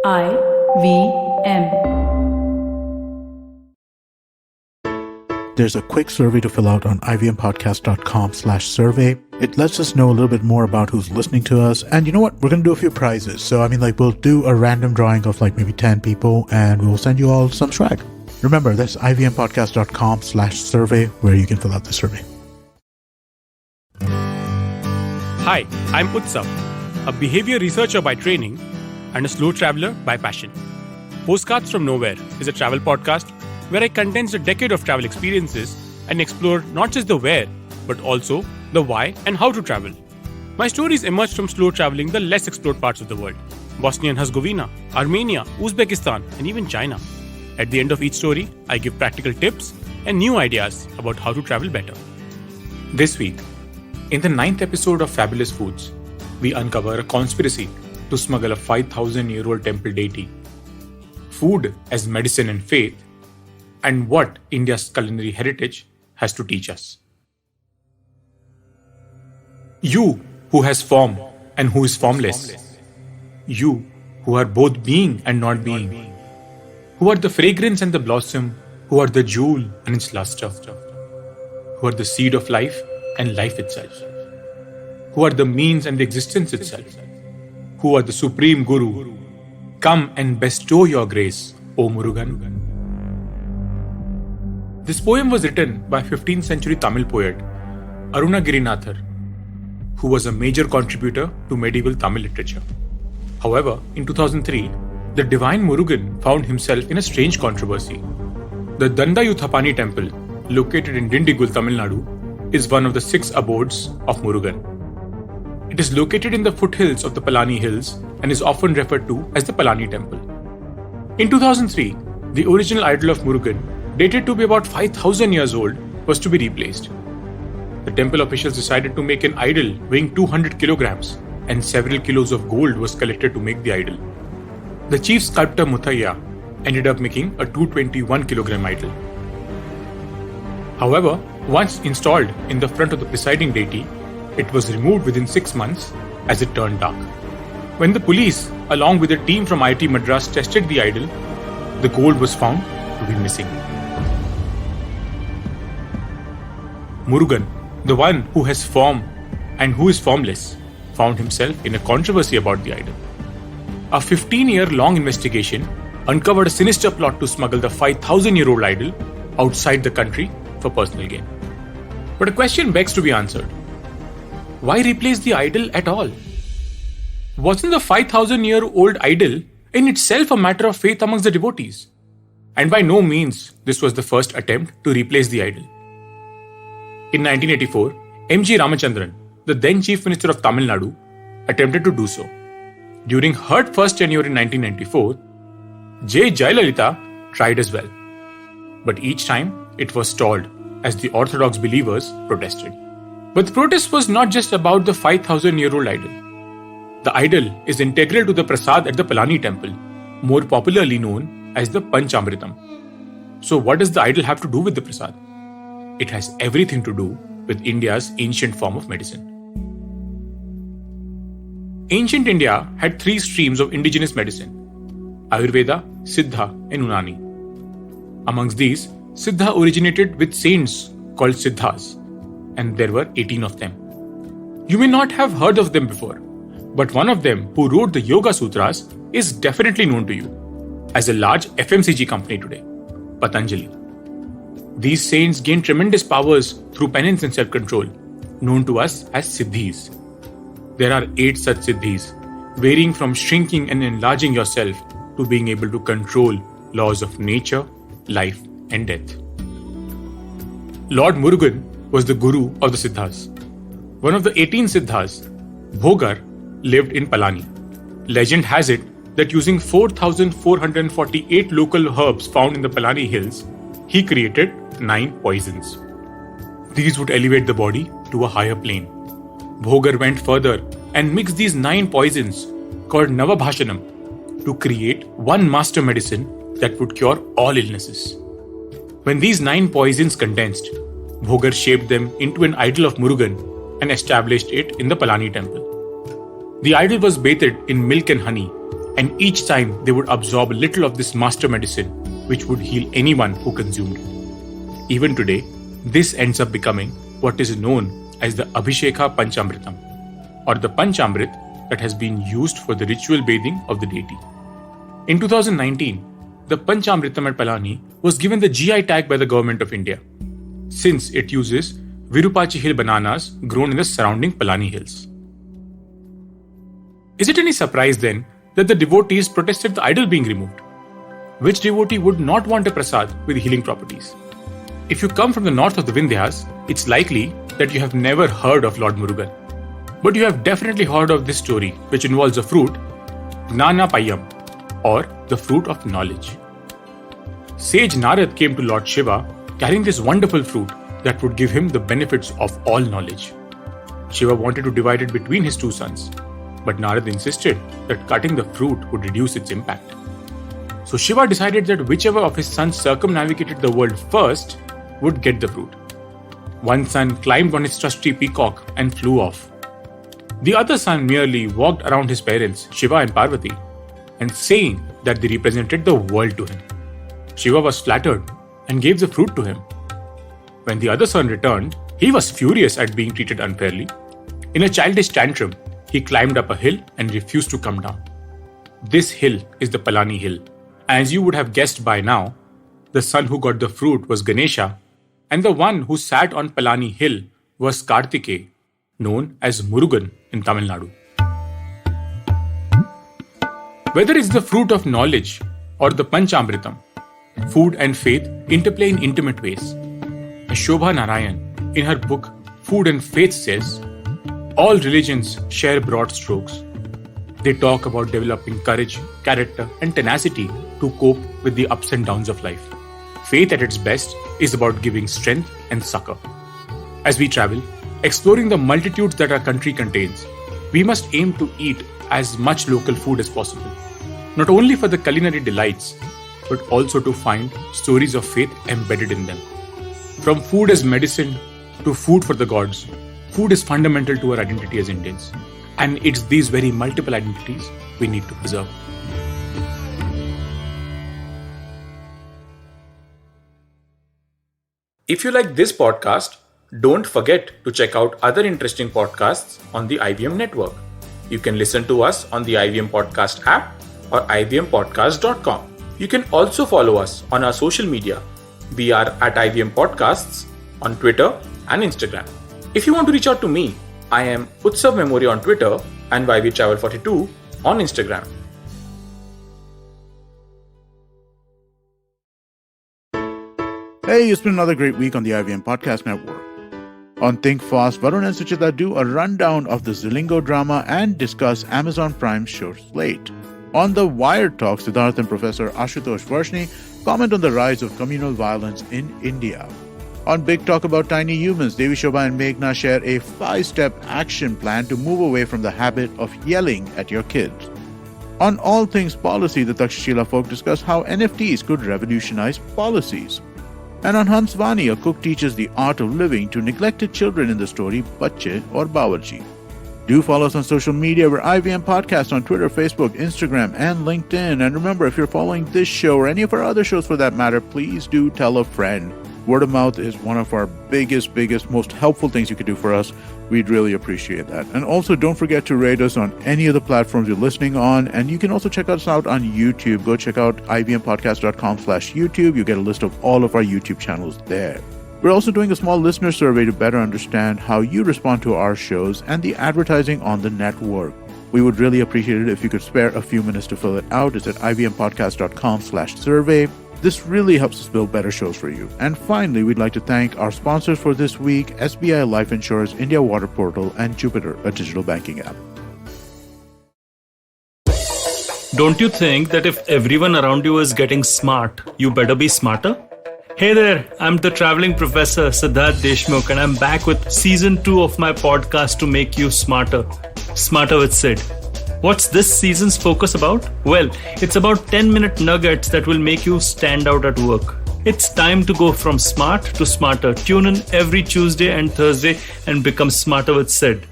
IVM. There's a quick survey to fill out on ivmpodcast.com/survey. It lets us know a little bit more about who's listening to us. And you know what? We're going to do a few prizes. So, we'll do a random drawing of maybe 10 people and we'll send you all some swag. Remember, that's ivmpodcast.com/survey where you can fill out the survey. Hi, I'm Utsav, a behavior researcher by training and a slow traveler by passion. Postcards from Nowhere is a travel podcast where I condense a decade of travel experiences and explore not just the where, but also the why and how to travel. My stories emerge from slow traveling the less explored parts of the world: Bosnia and Herzegovina, Armenia, Uzbekistan, and even China. At the end of each story, I give practical tips and new ideas about how to travel better. This week, in the 9th episode of Fabulous Foods, we uncover a conspiracy to smuggle a 5,000-year-old temple deity, food as medicine and faith, and what India's culinary heritage has to teach us. You who has form and who is formless. You who are both being and not being. Who are the fragrance and the blossom, who are the jewel and its luster. Who are the seed of life and life itself. Who are the means and the existence itself. Who are the supreme Guru. Come and bestow your grace, O Murugan. This poem was written by 15th century Tamil poet Arunagirinathar, who was a major contributor to medieval Tamil literature. However, in 2003, the divine Murugan found himself in a strange controversy. The Dandayuthapani temple, located in Dindigul, Tamil Nadu, is one of the 6 abodes of Murugan. It is located in the foothills of the Palani Hills and is often referred to as the Palani Temple. In 2003, the original idol of Murugan, dated to be about 5,000 years old, was to be replaced. The temple officials decided to make an idol weighing 200 kilograms, and several kilos of gold was collected to make the idol. The chief sculptor Muthaiya ended up making a 221 kilogram idol. However, once installed in the front of the presiding deity, it was removed within 6 months as it turned dark. When the police, along with a team from IIT Madras, tested the idol, the gold was found to be missing. Murugan, the one who has form and who is formless, found himself in a controversy about the idol. A 15-year-long investigation uncovered a sinister plot to smuggle the 5,000-year-old idol outside the country for personal gain. But a question begs to be answered. Why replace the idol at all? Wasn't the 5,000-year-old idol in itself a matter of faith amongst the devotees? And by no means this was the first attempt to replace the idol. In 1984, M.G. Ramachandran, the then Chief Minister of Tamil Nadu, attempted to do so. During her first tenure in 1994, J. Jayalalitha tried as well. But each time it was stalled as the orthodox believers protested. But the protest was not just about the 5,000-year-old idol. The idol is integral to the prasad at the Palani temple, more popularly known as the Panchamritam. So what does the idol have to do with the prasad? It has everything to do with India's ancient form of medicine. Ancient India had 3 streams of indigenous medicine: Ayurveda, Siddha, and Unani. Amongst these, Siddha originated with saints called Siddhas, and there were 18 of them. You may not have heard of them before, but one of them who wrote the Yoga Sutras is definitely known to you as a large FMCG company today, Patanjali. These saints gained tremendous powers through penance and self-control, known to us as Siddhis. There are 8 such Siddhis, varying from shrinking and enlarging yourself to being able to control laws of nature, life, and death. Lord Murugan was the guru of the Siddhas. One of the 18 Siddhas, Bhogar, lived in Palani. Legend has it that using 4,448 local herbs found in the Palani hills, he created 9 poisons. These would elevate the body to a higher plane. Bhogar went further and mixed these 9 poisons, called Navabhashanam, to create one master medicine that would cure all illnesses. When these 9 poisons condensed, Bhogar shaped them into an idol of Murugan and established it in the Palani temple. The idol was bathed in milk and honey and each time they would absorb a little of this master medicine, which would heal anyone who consumed it. Even today, this ends up becoming what is known as the Abhishekha Panchamritam, or the Panchamrit that has been used for the ritual bathing of the deity. In 2019, the Panchamritam at Palani was given the GI tag by the Government of India, since it uses Virupachi Hill bananas grown in the surrounding Palani hills. Is it any surprise then that the devotees protested the idol being removed? Which devotee would not want a prasad with healing properties? If you come from the north of the Vindhyas, it's likely that you have never heard of Lord Murugan. But you have definitely heard of this story, which involves a fruit, Gnana Payam, or the fruit of knowledge. Sage Narad came to Lord Shiva carrying this wonderful fruit that would give him the benefits of all knowledge. Shiva wanted to divide it between his two sons, but Narad insisted that cutting the fruit would reduce its impact. So Shiva decided that whichever of his sons circumnavigated the world first would get the fruit. One son climbed on his trusty peacock and flew off. The other son merely walked around his parents, Shiva and Parvati, and saying that they represented the world to him. Shiva was flattered and gave the fruit to him. When the other son returned, he was furious at being treated unfairly. In a childish tantrum, he climbed up a hill and refused to come down. This hill is the Palani hill. As you would have guessed by now, the son who got the fruit was Ganesha, and the one who sat on Palani hill was Kartikeya, known as Murugan in Tamil Nadu. Whether it's the fruit of knowledge or the Panchamritam, food and faith interplay in intimate ways. Shobha Narayan, in her book Food and Faith, says, all religions share broad strokes. They talk about developing courage, character, and tenacity to cope with the ups and downs of life. Faith at its best is about giving strength and succor. As we travel, exploring the multitudes that our country contains, we must aim to eat as much local food as possible, not only for the culinary delights, but also to find stories of faith embedded in them. From food as medicine to food for the gods, food is fundamental to our identity as Indians. And it's these very multiple identities we need to preserve. If you like this podcast, don't forget to check out other interesting podcasts on the IVM network. You can listen to us on the IVM Podcast app or ivmpodcast.com. You can also follow us on our social media. We are at IVM Podcasts on Twitter and Instagram. If you want to reach out to me, I am Utsav Memory on Twitter and YVTravel42 on Instagram. Hey, it's been another great week on the IVM Podcast Network. On Think Fast, Varun and Suchita do a rundown of the Zilingo drama and discuss Amazon Prime's show slate. On The Wired Talk, Siddharth and Professor Ashutosh Varshni comment on the rise of communal violence in India. On Big Talk About Tiny Humans, Devi Shobha and Meghna share a 5-step action plan to move away from the habit of yelling at your kids. On All Things Policy, the Takshashila folk discuss how NFTs could revolutionize policies. And on Hans Vani, a cook teaches the art of living to neglected children in the story Bacche or Bawarchi. Do follow us on social media. We're IVM Podcast on Twitter, Facebook, Instagram, and LinkedIn. And remember, if you're following this show or any of our other shows for that matter, please do tell a friend. Word of mouth is one of our biggest, most helpful things you could do for us. We'd really appreciate that. And also, don't forget to rate us on any of the platforms you're listening on. And you can also check us out on YouTube. Go check out ivmpodcast.com/YouTube. You get a list of all of our YouTube channels there. We're also doing a small listener survey to better understand how you respond to our shows and the advertising on the network. We would really appreciate it if you could spare a few minutes to fill it out. It's at ivmpodcast.com/survey. This really helps us build better shows for you. And finally, we'd like to thank our sponsors for this week, SBI Life Insurance, India Water Portal, and Jupiter, a digital banking app. Don't you think that if everyone around you is getting smart, you better be smarter? Hey there, I'm the traveling professor Siddharth Deshmukh, and I'm back with season 2 of my podcast to make you smarter. Smarter with Sid. What's this season's focus about? Well, it's about 10-minute nuggets that will make you stand out at work. It's time to go from smart to smarter. Tune in every Tuesday and Thursday and become smarter with Sid.